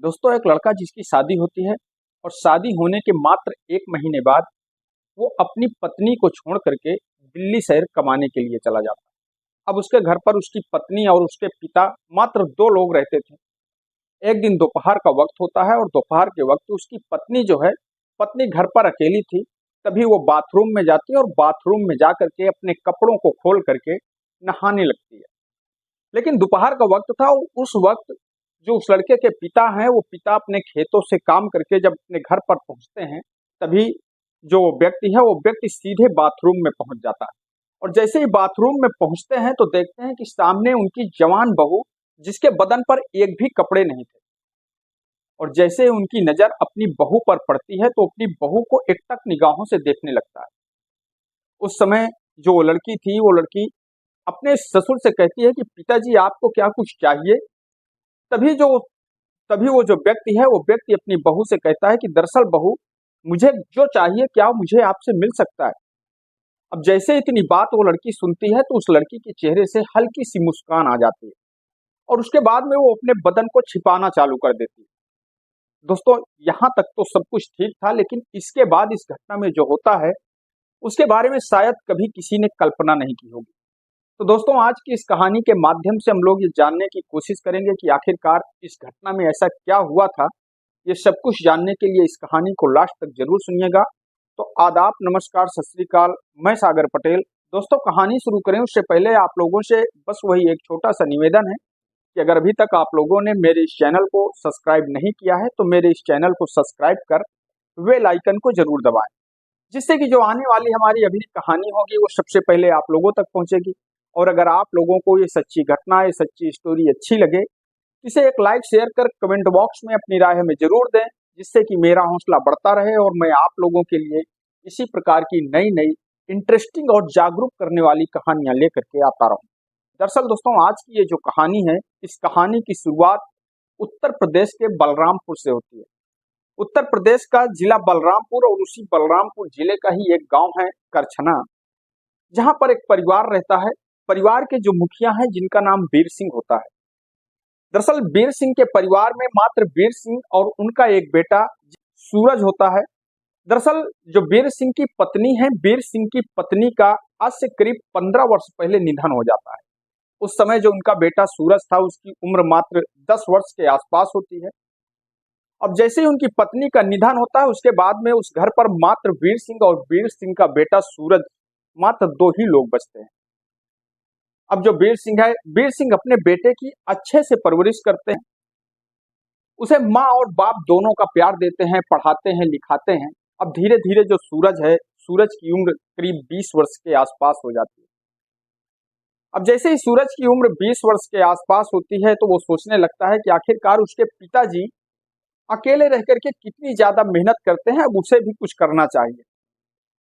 दोस्तों, एक लड़का जिसकी शादी होती है और शादी होने के मात्र 1 महीने बाद वो अपनी पत्नी को छोड़ करके दिल्ली शहर कमाने के लिए चला जाता है। अब उसके घर पर उसकी पत्नी और उसके पिता मात्र 2 लोग रहते थे। एक दिन दोपहर का वक्त होता है और दोपहर के वक्त उसकी पत्नी जो है, पत्नी घर पर अकेली थी। तभी वो बाथरूम में जाती है और बाथरूम में जा करके अपने कपड़ों को खोल करके नहाने लगती है। लेकिन दोपहर का वक्त था, उस वक्त जो उस लड़के के पिता हैं, वो पिता अपने खेतों से काम करके जब अपने घर पर पहुंचते हैं, तभी जो व्यक्ति है वो व्यक्ति सीधे बाथरूम में पहुंच जाता है। और जैसे ही बाथरूम में पहुंचते हैं तो देखते हैं कि सामने उनकी जवान बहू, जिसके बदन पर एक भी कपड़े नहीं थे। और जैसे ही उनकी नजर अपनी बहू पर पड़ती है तो अपनी बहू को एकटक निगाहों से देखने लगता है। उस समय जो लड़की थी, वो लड़की अपने ससुर से कहती है कि पिताजी, आपको क्या कुछ चाहिए? तभी जो तभी वो जो व्यक्ति है, वो व्यक्ति अपनी बहू से कहता है कि दरअसल बहू, मुझे जो चाहिए क्या मुझे आपसे मिल सकता है? अब जैसे इतनी बात वो लड़की सुनती है तो उस लड़की के चेहरे से हल्की सी मुस्कान आ जाती है और उसके बाद में वो अपने बदन को छिपाना चालू कर देती है। दोस्तों, यहाँ तक तो सब कुछ ठीक था, लेकिन इसके बाद इस घटना में जो होता है उसके बारे में शायद कभी किसी ने कल्पना नहीं की होगी। तो दोस्तों, आज की इस कहानी के माध्यम से हम लोग ये जानने की कोशिश करेंगे कि आखिरकार इस घटना में ऐसा क्या हुआ था। ये सब कुछ जानने के लिए इस कहानी को लास्ट तक जरूर सुनिएगा। तो आदाब, नमस्कार, सत श्री अकाल, मैं सागर पटेल। दोस्तों, कहानी शुरू करें उससे पहले आप लोगों से बस वही एक छोटा सा निवेदन है कि अगर अभी तक आप लोगों ने मेरे इस चैनल को सब्सक्राइब नहीं किया है तो मेरे इस चैनल को सब्सक्राइब कर बेल आइकन को जरूर दबाएं, जिससे कि जो आने वाली हमारी अगली कहानी होगी वो सबसे पहले आप लोगों तक पहुंचेगी। और अगर आप लोगों को ये सच्ची घटना, ये सच्ची स्टोरी अच्छी लगे, इसे एक लाइक शेयर कर कमेंट बॉक्स में अपनी राय हमें जरूर दें, जिससे कि मेरा हौसला बढ़ता रहे और मैं आप लोगों के लिए इसी प्रकार की नई नई इंटरेस्टिंग और जागरूक करने वाली कहानियां लेकर के आता रहूं। दरअसल दोस्तों, आज की ये जो कहानी है, इस कहानी की शुरुआत उत्तर प्रदेश के बलरामपुर से होती है। उत्तर प्रदेश का जिला बलरामपुर और उसी बलरामपुर जिले का ही एक गांव है करछना, जहां पर एक परिवार रहता है। परिवार के जो मुखिया हैं, जिनका नाम वीर सिंह होता है। दरअसल वीर सिंह के परिवार में मात्र वीर सिंह और उनका एक बेटा सूरज होता है। दरअसल जो वीर सिंह की पत्नी है, वीर सिंह की पत्नी का आज से करीब 15 वर्ष पहले निधन हो जाता है। उस समय जो उनका बेटा सूरज था, उसकी उम्र मात्र 10 वर्ष के आसपास होती है। अब जैसे ही उनकी पत्नी का निधन होता है, उसके बाद में उस घर पर मात्र वीर सिंह और वीर सिंह का बेटा सूरज, मात्र 2 ही लोग बचते हैं। अब जो वीर सिंह है, वीर सिंह अपने बेटे की अच्छे से परवरिश करते हैं, उसे माँ और बाप दोनों का प्यार देते हैं, पढ़ाते हैं, लिखाते हैं। अब धीरे धीरे जो सूरज है, सूरज की उम्र करीब 20 वर्ष के आसपास हो जाती है। अब जैसे ही सूरज की उम्र 20 वर्ष के आसपास होती है तो वो सोचने लगता है कि आखिरकार उसके पिताजी अकेले रह करके कितनी ज्यादा मेहनत करते हैं, अब उसे भी कुछ करना चाहिए।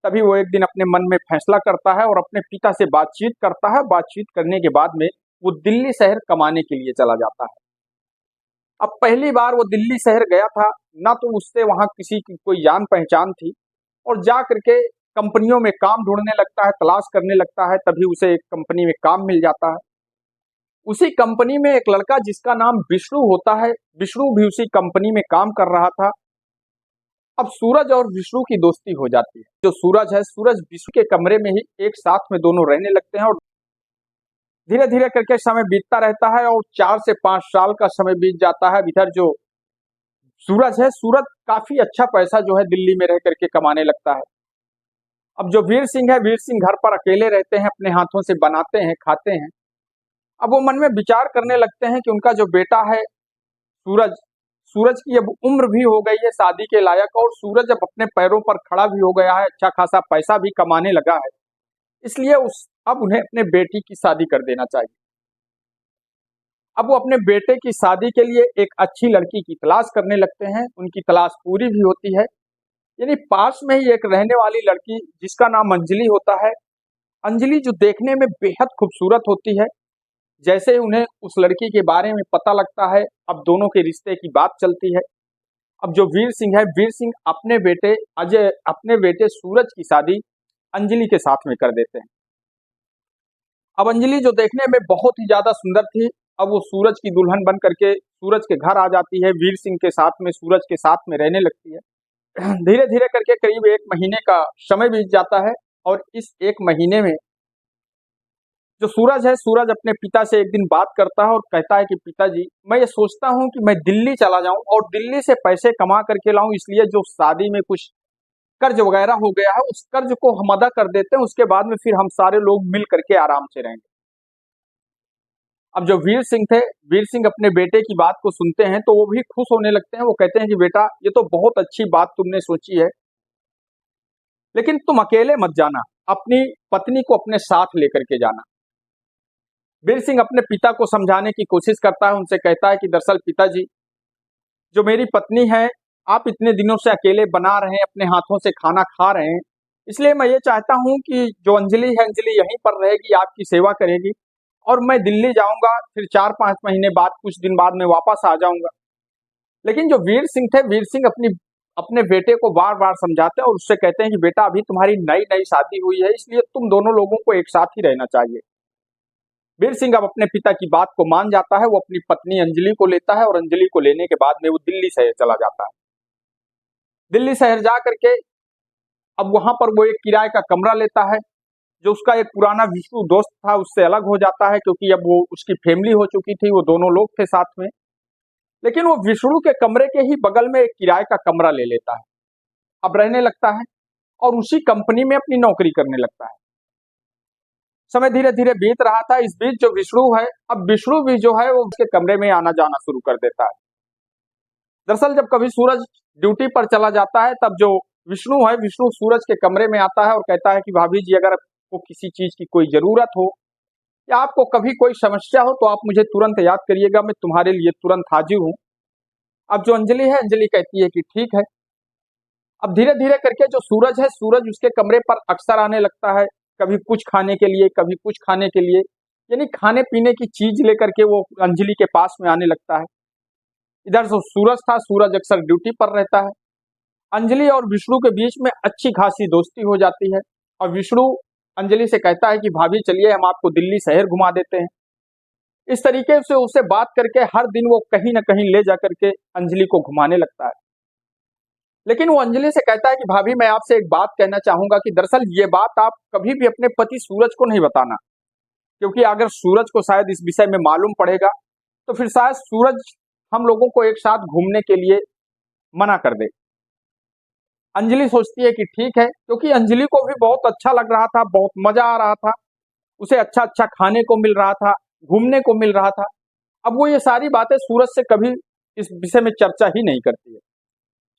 तभी वो एक दिन अपने मन में फैसला करता है और अपने पिता से बातचीत करता है। बातचीत करने के बाद में वो दिल्ली शहर कमाने के लिए चला जाता है। अब पहली बार वो दिल्ली शहर गया था, ना तो उससे वहां किसी की कोई जान पहचान थी, और जा करके कंपनियों में काम ढूंढने लगता है, तलाश करने लगता है। तभी उसे एक कंपनी में काम मिल जाता है। उसी कंपनी में एक लड़का जिसका नाम विष्णु होता है, विष्णु भी उसी कंपनी में काम कर रहा था। अब सूरज और विष्णु की दोस्ती हो जाती है। जो सूरज है, सूरज विष्णु के कमरे में ही एक साथ में दोनों रहने लगते हैं और धीरे धीरे करके समय बीतता रहता है और 4 से 5 साल का समय बीत जाता है। इधर जो सूरज है, सूरज काफी अच्छा पैसा जो है दिल्ली में रह करके कमाने लगता है। अब जो वीर सिंह है, वीर सिंह घर पर अकेले रहते हैं, अपने हाथों से बनाते हैं, खाते हैं। अब वो मन में विचार करने लगते हैं कि उनका जो बेटा है सूरज, सूरज की अब उम्र भी हो गई है शादी के लायक, और सूरज अब अपने पैरों पर खड़ा भी हो गया है, अच्छा खासा पैसा भी कमाने लगा है। इसलिए अब उन्हें अपने बेटी की शादी कर देना चाहिए। अब वो अपने बेटे की शादी के लिए एक अच्छी लड़की की तलाश करने लगते हैं। उनकी तलाश पूरी भी होती है। यानी पास में ही एक रहने वाली लड़की जिसका नाम अंजलि होता है। अंजलि जो देखने में बेहद खूबसूरत होती है। जैसे ही उन्हें उस लड़की के बारे में पता लगता है, अब दोनों के रिश्ते की बात चलती है। अब जो वीर सिंह है, वीर सिंह अपने बेटे सूरज की शादी अंजलि के साथ में कर देते हैं। अब अंजलि जो देखने में बहुत ही ज्यादा सुंदर थी, अब वो सूरज की दुल्हन बन करके सूरज के घर आ जाती है, वीर सिंह के साथ में, सूरज के साथ में रहने लगती है। धीरे धीरे करके करीब 1 महीने का समय बीत जाता है और इस 1 महीने में जो सूरज है, सूरज अपने पिता से एक दिन बात करता है और कहता है कि पिताजी, मैं ये सोचता हूँ कि मैं दिल्ली चला जाऊं और दिल्ली से पैसे कमा करके लाऊं, इसलिए जो शादी में कुछ कर्ज वगैरह हो गया है उस कर्ज को हम अदा कर देते हैं, उसके बाद में फिर हम सारे लोग मिल करके आराम से रहेंगे। अब जो वीर सिंह थे, वीर सिंह अपने बेटे की बात को सुनते हैं तो वो भी खुश होने लगते हैं। वो कहते हैं कि बेटा, ये तो बहुत अच्छी बात तुमने सोची है, लेकिन तुम अकेले मत जाना, अपनी पत्नी को अपने साथ लेकर के जाना। वीर सिंह अपने पिता को समझाने की कोशिश करता है, उनसे कहता है कि दरअसल पिताजी, जो मेरी पत्नी है, आप इतने दिनों से अकेले बना रहे हैं, अपने हाथों से खाना खा रहे हैं, इसलिए मैं ये चाहता हूं कि जो अंजलि है, अंजलि यहीं पर रहेगी, आपकी सेवा करेगी और मैं दिल्ली जाऊंगा, फिर 4-5 महीने बाद, कुछ दिन बाद मैं वापस आ जाऊंगा। लेकिन जो वीर सिंह थे, वीर सिंह अपने बेटे को बार बार समझाते हैं और उससे कहते हैं कि बेटा, अभी तुम्हारी नई नई शादी हुई है, इसलिए तुम दोनों लोगों को एक साथ ही रहना चाहिए। वीर सिंह अब अपने पिता की बात को मान जाता है, वो अपनी पत्नी अंजलि को लेता है और अंजलि को लेने के बाद में वो दिल्ली शहर चला जाता है। दिल्ली शहर जा करके अब वहां पर वो एक किराए का कमरा लेता है। जो उसका एक पुराना विष्णु दोस्त था उससे अलग हो जाता है, क्योंकि अब वो उसकी फैमिली हो चुकी थी, वो दोनों लोग थे साथ में। लेकिन वो विष्णु के कमरे के ही बगल में एक किराए का कमरा ले लेता है, अब रहने लगता है और उसी कंपनी में अपनी नौकरी करने लगता है। समय धीरे धीरे बीत रहा था। इस बीच जो विष्णु है, अब विष्णु भी जो है वो उसके कमरे में आना जाना शुरू कर देता है। दरअसल जब कभी सूरज ड्यूटी पर चला जाता है, तब जो विष्णु है, विष्णु सूरज के कमरे में आता है और कहता है कि भाभी जी, अगर आपको किसी चीज की कोई जरूरत हो या आपको कभी कोई समस्या हो तो आप मुझे तुरंत याद करिएगा, मैं तुम्हारे लिए तुरंत हाजिर हूँ। अब जो अंजलि है, अंजलि कहती है कि ठीक है। अब धीरे धीरे करके जो सूरज है, सूरज उसके कमरे पर अक्सर आने लगता है, कभी कुछ खाने के लिए, कभी कुछ खाने के लिए, यानी खाने पीने की चीज लेकर के वो अंजलि के पास में आने लगता है। इधर जो सूरज था, सूरज अक्सर ड्यूटी पर रहता है। अंजलि और विष्णु के बीच में अच्छी खासी दोस्ती हो जाती है और विष्णु अंजलि से कहता है कि भाभी चलिए, हम आपको दिल्ली शहर घुमा देते हैं। इस तरीके से उसे बात करके हर दिन वो कहीं ना कहीं ले जा करके अंजलि को घुमाने लगता है। लेकिन वो अंजलि से कहता है कि भाभी, मैं आपसे एक बात कहना चाहूंगा कि दरअसल ये बात आप कभी भी अपने पति सूरज को नहीं बताना, क्योंकि अगर सूरज को शायद इस विषय में मालूम पड़ेगा तो फिर शायद सूरज हम लोगों को एक साथ घूमने के लिए मना कर दे। अंजलि सोचती है कि ठीक है, क्योंकि अंजलि को भी बहुत अच्छा लग रहा था, बहुत मजा आ रहा था, उसे अच्छा अच्छा खाने को मिल रहा था, घूमने को मिल रहा था। अब वो ये सारी बातें सूरज से कभी इस विषय में चर्चा ही नहीं करती है।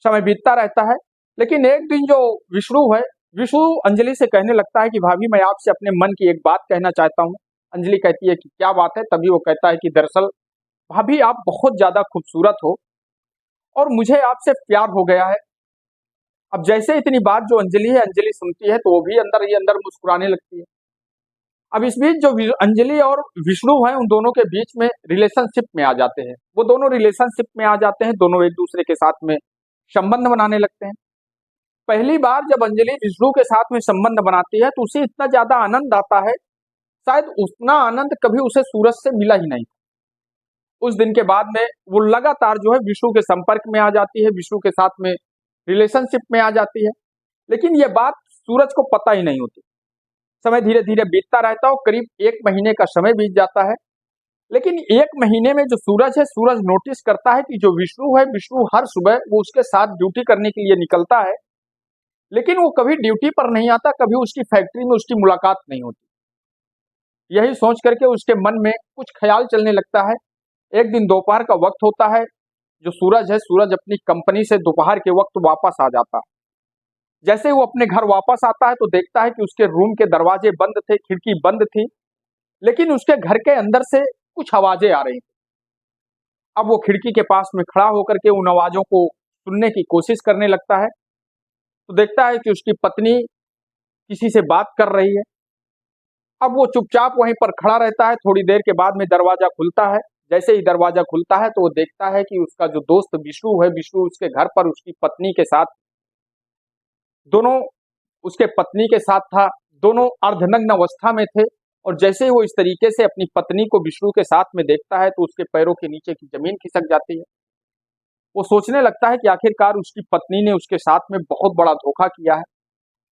समय बीतता रहता है, लेकिन एक दिन जो विष्णु है, विष्णु अंजलि से कहने लगता है कि भाभी, मैं आपसे अपने मन की एक बात कहना चाहता हूँ। अंजलि कहती है कि क्या बात है? तभी वो कहता है कि दरअसल भाभी, आप बहुत ज्यादा खूबसूरत हो और मुझे आपसे प्यार हो गया है। अब जैसे इतनी बात जो अंजलि है, अंजलि सुनती है तो वो भी अंदर ही अंदर मुस्कुराने लगती है। अब इस बीच जो अंजलि और विष्णु है, उन दोनों के बीच में रिलेशनशिप में आ जाते हैं। वो दोनों रिलेशनशिप में आ जाते हैं, दोनों एक दूसरे के साथ में संबंध बनाने लगते हैं। पहली बार जब अंजलि विष्णु के साथ में संबंध बनाती है तो उसे इतना ज्यादा आनंद आता है, शायद उतना आनंद कभी उसे सूरज से मिला ही नहीं। उस दिन के बाद में वो लगातार जो है विष्णु के संपर्क में आ जाती है, विष्णु के साथ में रिलेशनशिप में आ जाती है, लेकिन ये बात सूरज को पता ही नहीं होती। समय धीरे धीरे बीतता रहता है, करीब 1 महीने का समय बीत जाता है। लेकिन 1 महीने में जो सूरज है, सूरज नोटिस करता है कि जो विष्णु है, विष्णु हर सुबह वो उसके साथ ड्यूटी करने के लिए निकलता है, लेकिन वो कभी ड्यूटी पर नहीं आता, कभी उसकी फैक्ट्री में उसकी मुलाकात नहीं होती। यही सोच करके उसके मन में कुछ ख्याल चलने लगता है। एक दिन दोपहर का वक्त होता है, जो सूरज है, सूरज अपनी कंपनी से दोपहर के वक्त वापस आ जाता है। जैसे वो अपने घर वापस आता है तो देखता है कि उसके रूम के दरवाजे बंद थे, खिड़की बंद थी, लेकिन उसके घर के अंदर से कुछ आवाजें आ रही थी। अब वो खिड़की के पास में खड़ा होकर के उन आवाजों को सुनने की कोशिश करने लगता है तो देखता है कि उसकी पत्नी किसी से बात कर रही है। अब वो चुपचाप वहीं पर खड़ा रहता है। थोड़ी देर के बाद में दरवाजा खुलता है। जैसे ही दरवाजा खुलता है तो वो देखता है कि उसका जो दोस्त विष्णु है, विष्णु उसके घर पर उसकी पत्नी के साथ, दोनों उसके पत्नी के साथ था, दोनों अर्धनग्न अवस्था में थे और जैसे ही वो इस तरीके से अपनी पत्नी को विष्णु के साथ में देखता है तो उसके पैरों के नीचे की जमीन खिसक जाती है। वो सोचने लगता है कि आखिरकार उसकी पत्नी ने उसके साथ में बहुत बड़ा धोखा किया है।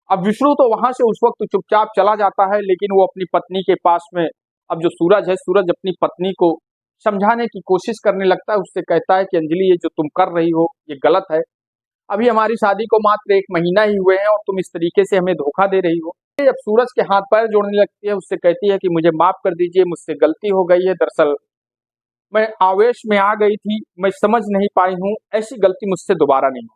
अब विष्णु तो वहां से उस वक्त चुपचाप चला जाता है, लेकिन वो अपनी पत्नी के पास में अब जो सूरज है, सूरज अपनी पत्नी को समझाने की कोशिश करने लगता है। उससे कहता है कि अंजलि, ये जो तुम कर रही हो ये गलत है। अभी हमारी शादी को मात्र 1 महीना ही हुए हैं और तुम इस तरीके से हमें धोखा दे रही हो। जब सूरज के हाथ पैर जोड़ने लगती है, उससे कहती है कि मुझे माफ कर दीजिए, मुझसे गलती हो गई है। दरअसल मैं आवेश में आ गई थी, मैं समझ नहीं पाई हूँ, ऐसी गलती मुझसे दोबारा नहीं होगी।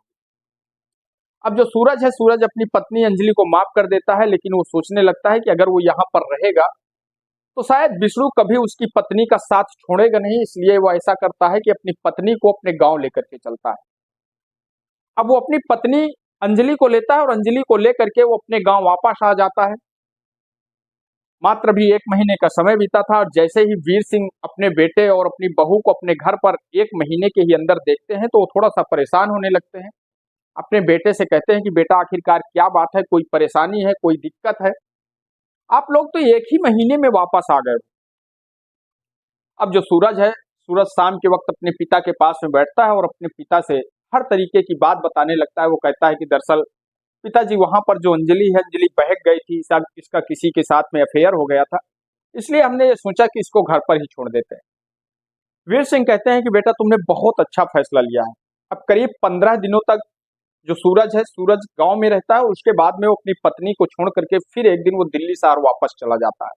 अब जो सूरज है, सूरज अपनी पत्नी अंजलि को माफ कर देता है, लेकिन वो सोचने लगता है कि अगर वो यहाँ पर रहेगा तो शायद विष्णु कभी उसकी पत्नी का साथ छोड़ेगा नहीं, इसलिए वो ऐसा करता है कि अपनी पत्नी को अपने गांव लेकर के चलता है। अब वो अपनी पत्नी अंजलि को लेता है और अंजलि को लेकर के वो अपने गांव वापस आ जाता है। मात्र भी 1 महीने का समय बीता था और जैसे ही वीर सिंह अपने बेटे और अपनी बहू को अपने घर पर 1 महीने के ही अंदर देखते हैं तो वो थोड़ा सा परेशान होने लगते हैं। अपने बेटे से कहते हैं कि बेटा, आखिरकार क्या बात है, कोई परेशानी है, कोई दिक्कत है? आप लोग तो 1 ही महीने में वापस आ गए। अब जो सूरज है, सूरज शाम के वक्त अपने पिता के पास में बैठता है और अपने पिता से हर तरीके की बात बताने लगता है। वो कहता है कि दरअसल पिताजी, वहां पर जो अंजलि है, अंजलि बहक गई थी, सब इसका किसी के साथ में अफेयर हो गया था, इसलिए हमने ये सोचा कि इसको घर पर ही छोड़ देते हैं। वीर सिंह कहते हैं कि बेटा, तुमने बहुत अच्छा फैसला लिया है। अब करीब 15 दिनों तक जो सूरज है, सूरज गांव में रहता है। उसके बाद में वो अपनी पत्नी को छोड़ करके फिर एक दिन वो दिल्ली शहर वापस चला जाता है।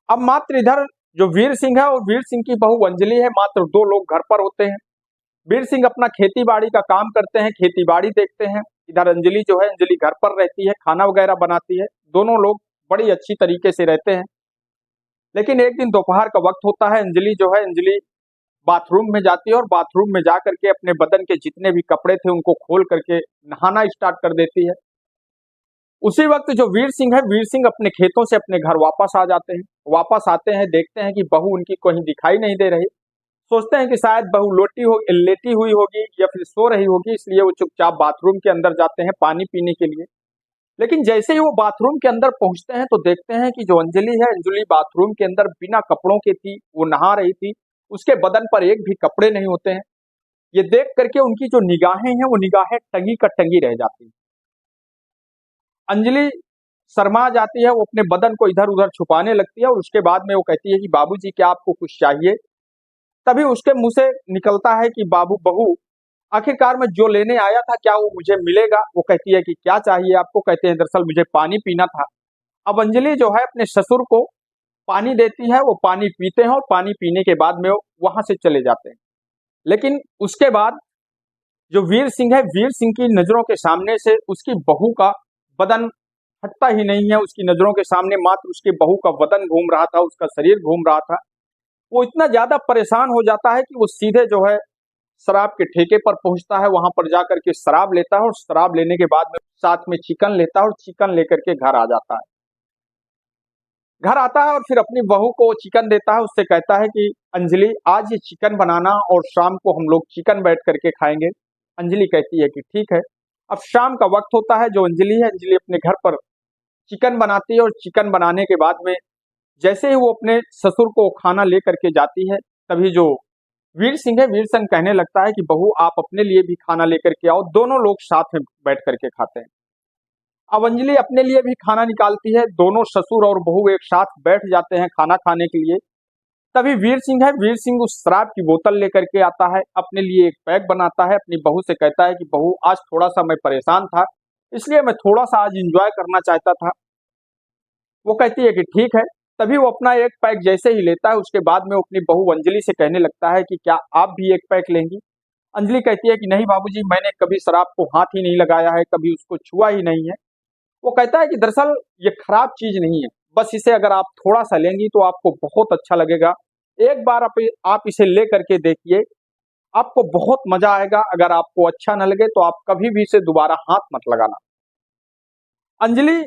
अब मात्र इधर जो वीर सिंह है और वीर सिंह की बहू अंजलि है, मात्र 2 लोग घर पर होते हैं। वीर सिंह अपना खेती बाड़ी का काम करते हैं, खेती बाड़ी देखते हैं। इधर अंजलि जो है, अंजलि घर पर रहती है, खाना वगैरह बनाती है। दोनों लोग बड़ी अच्छी तरीके से रहते हैं। लेकिन एक दिन दोपहर का वक्त होता है, अंजलि जो है, अंजलि बाथरूम में जाती है और बाथरूम में जा करके अपने बदन के जितने भी कपड़े थे उनको खोल करके नहाना स्टार्ट कर देती है। उसी वक्त जो वीर सिंह है, वीर सिंह अपने खेतों से अपने घर वापस आ जाते हैं। वापस आते हैं, देखते हैं कि बहू उनकी कहीं दिखाई नहीं दे रही। सोचते हैं कि शायद बहू लेटी हुई होगी या फिर सो रही होगी, इसलिए वो चुपचाप बाथरूम के अंदर जाते हैं पानी पीने के लिए। लेकिन जैसे ही वो बाथरूम के अंदर पहुंचते हैं तो देखते हैं कि जो अंजलि है, अंजलि बाथरूम के अंदर बिना कपड़ों के थी, वो नहा रही थी। उसके बदन पर एक भी कपड़े नहीं होते हैं। ये देख करके उनकी जो निगाहें हैं, वो निगाहें टंगी का टंगी रह जाती हैं। अंजलि शर्मा जाती है, वो अपने बदन को इधर उधर छुपाने लगती है और उसके बाद में वो कहती है कि बाबूजी, क्या आपको कुछ चाहिए? तभी उसके मुंह से निकलता है कि बाबू, बहू, आखिरकार मैं जो लेने आया था क्या वो मुझे मिलेगा? वो कहती है कि क्या चाहिए आपको? कहते हैं दरअसल मुझे पानी पीना था। अब अंजलि जो है अपने ससुर को पानी देती है, वो पानी पीते हैं और पानी पीने के बाद में वो वहां से चले जाते हैं। लेकिन उसके बाद जो वीर सिंह है, वीर सिंह की नजरों के सामने से उसकी बहू का बदन हटता ही नहीं है। उसकी नजरों के सामने मात्र उसकी बहू का बदन घूम रहा था, उसका शरीर घूम रहा था। वो इतना ज्यादा परेशान हो जाता है कि वो सीधे जो है शराब के ठेके पर पहुंचता है। वहां पर जाकर के शराब लेता है और शराब लेने के बाद में साथ में चिकन लेता है और चिकन लेकर के घर आ जाता है। घर आता है और फिर अपनी बहू को चिकन देता है। उससे कहता है कि अंजलि, आज ये चिकन बनाना और शाम को हम लोग चिकन बैठ करके खाएंगे। अंजलि कहती है कि ठीक है। अब शाम का वक्त होता है। जो अंजलि है, अंजलि अपने घर पर चिकन बनाती है और चिकन बनाने के बाद में जैसे ही वो अपने ससुर को खाना लेकर के जाती है, तभी जो वीर सिंह है, वीर सिंह कहने लगता है कि बहू, आप अपने लिए भी खाना लेकर के आओ। दोनों लोग साथ में बैठ करके खाते हैं। अब अंजलि अपने लिए भी खाना निकालती है। दोनों ससुर और बहू एक साथ बैठ जाते हैं खाना खाने के लिए। तभी वीर सिंह है, वीर सिंह उस शराब की बोतल लेकर के आता है, अपने लिए एक पैक बनाता है। अपनी बहू से कहता है कि बहू, आज थोड़ा सा मैं परेशान था, इसलिए मैं थोड़ा सा आज इंजॉय करना चाहता था। वो कहती है कि ठीक है। तभी वो अपना एक पैक जैसे ही लेता है, उसके बाद में वो अपनी बहू अंजलि से कहने लगता है कि क्या आप भी एक पैक लेंगी? अंजलि कहती है कि नहीं बाबूजी, मैंने कभी शराब को हाथ ही नहीं लगाया है, कभी उसको छुआ ही नहीं है। वो कहता है कि दरअसल ये खराब चीज नहीं है, बस इसे अगर आप थोड़ा सा लेंगी तो आपको बहुत अच्छा लगेगा। एक बार आप इसे ले करके देखिए, आपको बहुत मजा आएगा। अगर आपको अच्छा न लगे तो आप कभी भी इसे दोबारा हाथ मत लगाना। अंजलि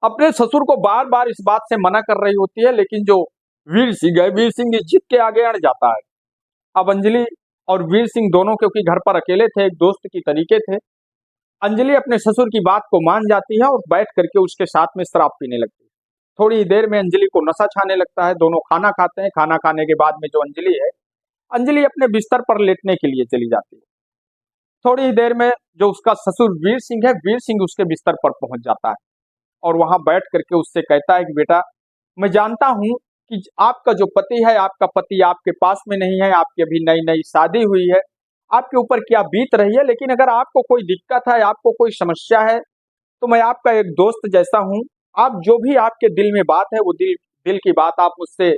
अपने ससुर को बार बार इस बात से मना कर रही होती है, लेकिन जो वीर सिंह है, वीर सिंह जिद के आगे अड़ जाता है। अब अंजलि और वीर सिंह दोनों क्योंकि घर पर अकेले थे, एक दोस्त की तरीके थे, अंजलि अपने ससुर की बात को मान जाती है और बैठ करके उसके साथ में शराब पीने लगती है। थोड़ी देर में अंजलि को नशा छाने लगता है। दोनों खाना खाते हैं। खाना खाने के बाद में जो अंजलि है, अंजलि अपने बिस्तर पर लेटने के लिए चली जाती है। थोड़ी ही देर में जो उसका ससुर वीर सिंह है, वीर सिंह उसके बिस्तर पर पहुंच जाता है और वहां बैठ करके उससे कहता है कि बेटा, मैं जानता हूं कि आपका जो पति है, आपका पति आपके पास में नहीं है, आपकी अभी नई नई शादी हुई है, आपके ऊपर क्या बीत रही है, लेकिन अगर आपको कोई दिक्कत है, आपको कोई समस्या है, तो मैं आपका एक दोस्त जैसा हूं। आप जो भी आपके दिल में बात है, वो दिल दिल की बात आप मुझसे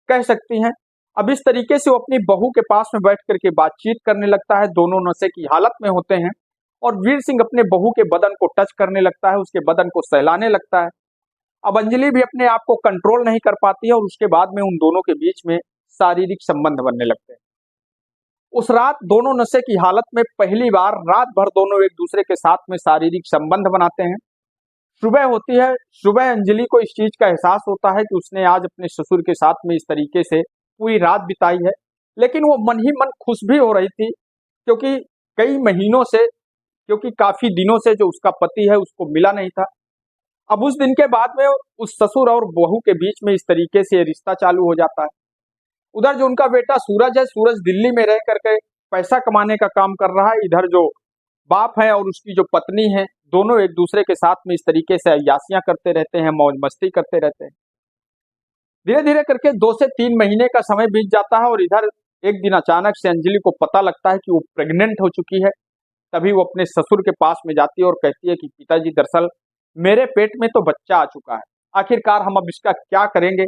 कह सकती हैं। अब इस तरीके से वो अपनी बहू के पास में बैठ करके बातचीत करने लगता है। दोनों नशे की हालत में होते हैं और वीर सिंह अपने बहू के बदन को टच करने लगता है, उसके बदन को सहलाने लगता है। अब अंजलि भी अपने आप को कंट्रोल नहीं कर पाती है और उसके बाद में उन दोनों के बीच में शारीरिक संबंध बनने लगते हैं। उस रात दोनों नशे की हालत में पहली बार रात भर दोनों एक दूसरे के साथ में शारीरिक संबंध बनाते हैं। सुबह होती है। सुबह अंजलि को इस चीज का एहसास होता है कि उसने आज अपने ससुर के साथ में इस तरीके से पूरी रात बिताई है, लेकिन वो मन ही मन खुश भी हो रही थी, क्योंकि कई महीनों से, क्योंकि काफी दिनों से जो उसका पति है उसको मिला नहीं था। अब उस दिन के बाद में उस ससुर और बहू के बीच में इस तरीके से रिश्ता चालू हो जाता है। उधर जो उनका बेटा सूरज है, सूरज दिल्ली में रह करके पैसा कमाने का काम कर रहा है। इधर जो बाप है और उसकी जो पत्नी है, दोनों एक दूसरे के साथ में इस तरीके से अय्यासियां करते रहते हैं, मौज मस्ती करते रहते हैं। धीरे धीरे करके 2 से 3 महीने का समय बीत जाता है और इधर एक दिन अचानक से अंजलि को पता लगता है कि वो प्रेग्नेंट हो चुकी है। तभी वो अपने ससुर के पास में जाती है और कहती है कि पिताजी, दरअसल मेरे पेट में तो बच्चा आ चुका है, आखिरकार हम अब इसका क्या करेंगे?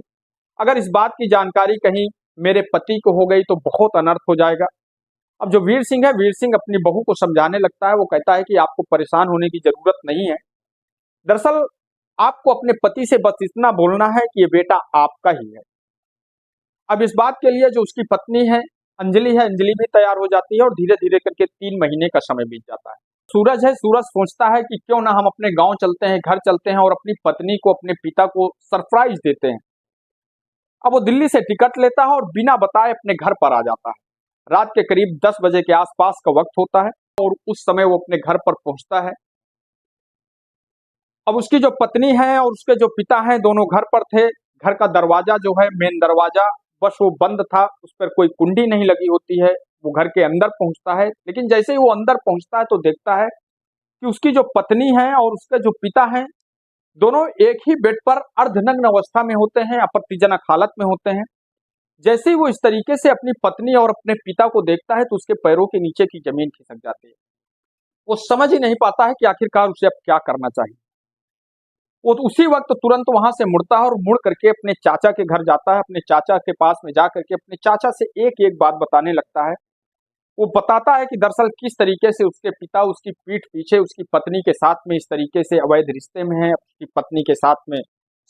अगर इस बात की जानकारी कहीं मेरे पति को हो गई तो बहुत अनर्थ हो जाएगा। अब जो वीर सिंह है, वीर सिंह अपनी बहू को समझाने लगता है। वो कहता है कि आपको परेशान होने की जरूरत नहीं है। दरअसल आपको अपने पति से बस इतना बोलना है कि ये बेटा आपका ही है। अब इस बात के लिए जो उसकी पत्नी है अंजलि है, अंजलि भी तैयार हो जाती है और धीरे धीरे करके 3 महीने का समय बीत जाता है। सूरज है, सूरज सोचता है कि क्यों ना हम अपने गांव चलते हैं, घर चलते हैं और अपनी पत्नी को, अपने पिता को सरप्राइज देते हैं। अब वो दिल्ली से टिकट लेता है और बिना बताए अपने घर पर आ जाता है। रात के करीब 10 बजे के आसपास का वक्त होता है और उस समय वो अपने घर पर पहुंचता है। अब उसकी जो पत्नी है और उसके जो पिता हैं, दोनों घर पर थे। घर का दरवाजा जो है, मेन दरवाजा, बस वो बंद था, उस पर कोई कुंडी नहीं लगी होती है। वो घर के अंदर पहुंचता है, लेकिन जैसे ही वो अंदर पहुंचता है तो देखता है कि उसकी जो पत्नी है और उसके जो पिता हैं, दोनों एक ही बेड पर अर्धनग्न अवस्था में होते हैं, आपत्तिजनक हालत में होते हैं। जैसे ही वो इस तरीके से अपनी पत्नी और अपने पिता को देखता है तो उसके पैरों के नीचे की जमीन खिसक जाती है। वो समझ ही नहीं पाता है कि आखिरकार उसे अब क्या करना चाहिए। वो तो उसी वक्त तुरंत वहां से मुड़ता है और मुड़ करके अपने चाचा के घर जाता है। अपने चाचा के पास में जा करके अपने चाचा से एक एक बात बताने लगता है। वो बताता है कि दरअसल किस तरीके से उसके पिता उसकी पीठ पीछे उसकी पत्नी के साथ में इस तरीके से अवैध रिश्ते में है, उसकी पत्नी के साथ में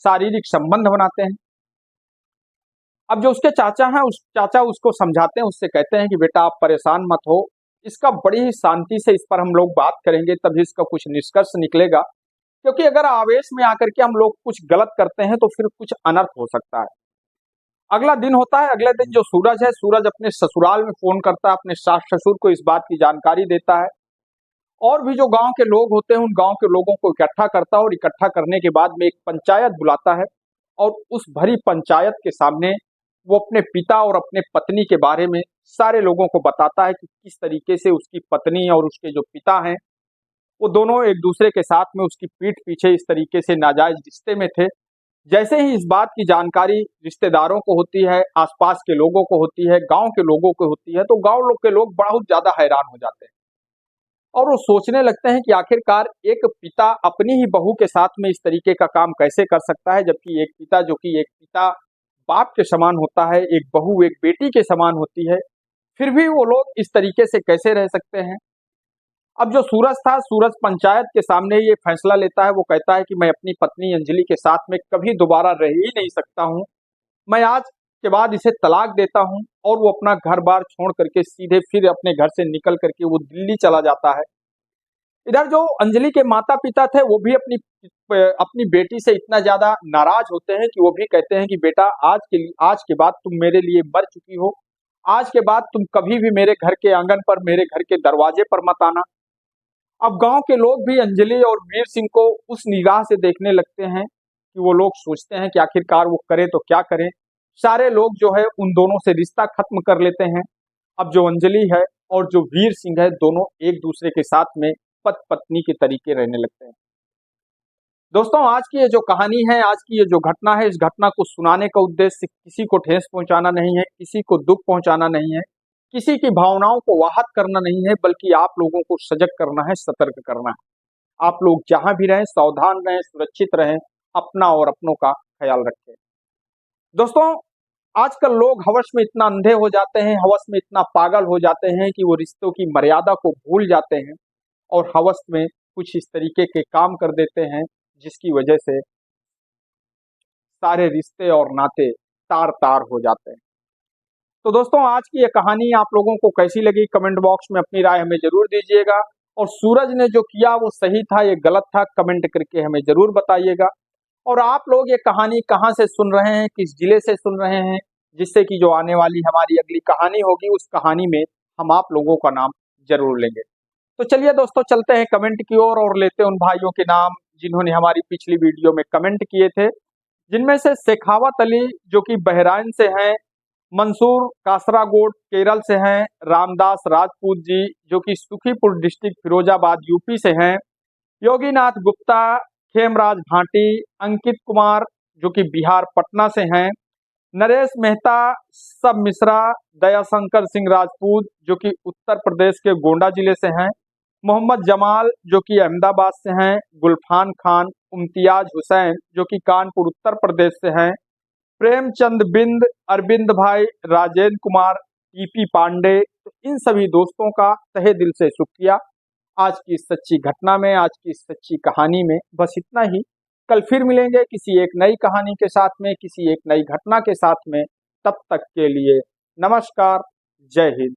शारीरिक संबंध बनाते हैं। अब जो उसके चाचा हैं, उस चाचा उसको समझाते हैं, उससे कहते हैं कि बेटा आप परेशान मत हो, इसका बड़ी ही शांति से इस पर हम लोग बात करेंगे, तभी इसका कुछ निष्कर्ष निकलेगा। क्योंकि अगर आवेश में आकर के हम लोग कुछ गलत करते हैं तो फिर कुछ अनर्थ हो सकता है। अगला दिन होता है। अगले दिन जो सूरज है, सूरज अपने ससुराल में फोन करता है, अपने सास ससुर को इस बात की जानकारी देता है और भी जो गांव के लोग होते हैं उन गांव के लोगों को इकट्ठा करता है और इकट्ठा करने के बाद में एक पंचायत बुलाता है और उस भरी पंचायत के सामने वो अपने पिता और अपने पत्नी के बारे में सारे लोगों को बताता है कि किस तरीके से उसकी पत्नी और उसके जो पिता हैं, वो दोनों एक दूसरे के साथ में उसकी पीठ पीछे इस तरीके से नाजायज रिश्ते में थे। जैसे ही इस बात की जानकारी रिश्तेदारों को होती है, आसपास के लोगों को होती है, गांव के लोगों को होती है, तो गांव लोग के लोग बहुत ज्यादा हैरान हो जाते हैं और वो सोचने लगते हैं कि आखिरकार एक पिता अपनी ही बहू के साथ में इस तरीके का काम कैसे कर सकता है, जबकि एक पिता जो कि एक पिता बाप के समान होता है, एक बहू एक बेटी के समान होती है, फिर भी वो लोग इस तरीके से कैसे रह सकते हैं। अब जो सूरज था, सूरज पंचायत के सामने ये फैसला लेता है। वो कहता है कि मैं अपनी पत्नी अंजलि के साथ में कभी दोबारा रह ही नहीं सकता हूँ, मैं आज के बाद इसे तलाक देता हूँ। और वो अपना घर बार छोड़ करके सीधे फिर अपने घर से निकल करके वो दिल्ली चला जाता है। इधर जो अंजलि के माता पिता थे वो भी अपनी अपनी बेटी से इतना ज्यादा नाराज होते हैं कि वो भी कहते हैं कि बेटा आज के बाद तुम मेरे लिए मर चुकी हो, आज के बाद तुम कभी भी मेरे घर के आंगन पर, मेरे घर के दरवाजे पर मत आना। अब गांव के लोग भी अंजलि और वीर सिंह को उस निगाह से देखने लगते हैं कि वो लोग सोचते हैं कि आखिरकार वो करे तो क्या करें। सारे लोग जो है उन दोनों से रिश्ता खत्म कर लेते हैं। अब जो अंजलि है और जो वीर सिंह है, दोनों एक दूसरे के साथ में पति पत्नी के तरीके रहने लगते हैं। दोस्तों, आज की ये जो कहानी है, आज की ये जो घटना है, इस घटना को सुनाने का उद्देश्य किसी को ठेस पहुंचाना नहीं है, किसी को दुख पहुंचाना नहीं है, किसी की भावनाओं को आहत करना नहीं है, बल्कि आप लोगों को सजग करना है, सतर्क करना है। आप लोग जहां भी रहें सावधान रहें, सुरक्षित रहें, अपना और अपनों का ख्याल रखें। दोस्तों, आजकल लोग हवस में इतना अंधे हो जाते हैं, हवस में इतना पागल हो जाते हैं कि वो रिश्तों की मर्यादा को भूल जाते हैं और हवस में कुछ इस तरीके के काम कर देते हैं जिसकी वजह से सारे रिश्ते और नाते तार तार हो जाते हैं। तो दोस्तों, आज की ये कहानी आप लोगों को कैसी लगी, कमेंट बॉक्स में अपनी राय हमें जरूर दीजिएगा। और सूरज ने जो किया वो सही था, ये गलत था, कमेंट करके हमें जरूर बताइएगा। और आप लोग ये कहानी कहाँ से सुन रहे हैं, किस जिले से सुन रहे हैं, जिससे कि जो आने वाली हमारी अगली कहानी होगी उस कहानी में हम आप लोगों का नाम जरूर लेंगे। तो चलिए दोस्तों, चलते हैं कमेंट की ओर और लेते हैं उन भाइयों के नाम जिन्होंने हमारी पिछली वीडियो में कमेंट किए थे, जिनमें से शेखावत अली जो कि बहराइन से हैं, मंसूर कासरागोड केरल से हैं, रामदास राजपूत जी जो कि सुखीपुर डिस्ट्रिक्ट फिरोजाबाद यूपी से हैं, योगीनाथ गुप्ता, खेमराज भाटी, अंकित कुमार जो कि बिहार पटना से हैं, नरेश मेहता, सब मिश्रा, दयाशंकर सिंह राजपूत जो कि उत्तर प्रदेश के गोंडा जिले से हैं, मोहम्मद जमाल जो कि अहमदाबाद से हैं, गुलफान खान, इम्तियाज हुसैन जो कि कानपुर उत्तर प्रदेश से हैं, प्रेमचंद बिंद, अरविंद भाई, राजेंद्र कुमार, टीपी पांडे। तो इन सभी दोस्तों का तहे दिल से शुक्रिया आज की इस सच्ची घटना में, आज की इस सच्ची कहानी में। बस इतना ही। कल फिर मिलेंगे किसी एक नई कहानी के साथ में, किसी एक नई घटना के साथ में। तब तक के लिए नमस्कार, जय हिंद।